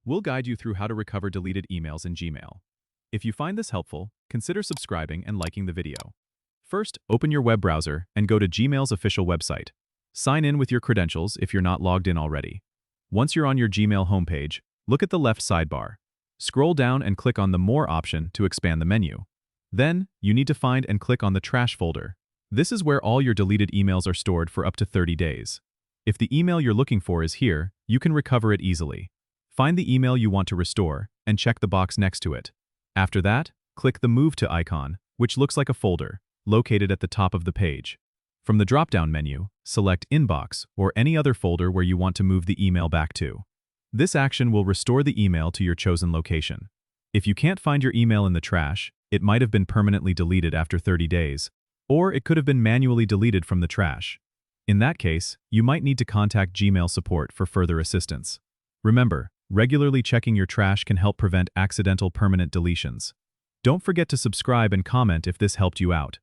We'll guide you through how to recover deleted emails in Gmail. If you find this helpful, consider subscribing and liking the video. First, open your web browser and go to Gmail's official website. Sign in with your credentials if you're not logged in already. Once you're on your Gmail homepage, look at the left sidebar. Scroll down and click on the More option to expand the menu. Then, you need to find and click on the Trash folder. This is where all your deleted emails are stored for up to 30 days. If the email you're looking for is here, you can recover it easily. Find the email you want to restore and check the box next to it. After that, click the Move to icon, which looks like a folder, located at the top of the page. From the drop-down menu, select Inbox or any other folder where you want to move the email back to. This action will restore the email to your chosen location. If you can't find your email in the trash, it might have been permanently deleted after 30 days, or it could have been manually deleted from the trash. In that case, you might need to contact Gmail support for further assistance. Remember, regularly checking your trash can help prevent accidental permanent deletions. Don't forget to subscribe and comment if this helped you out.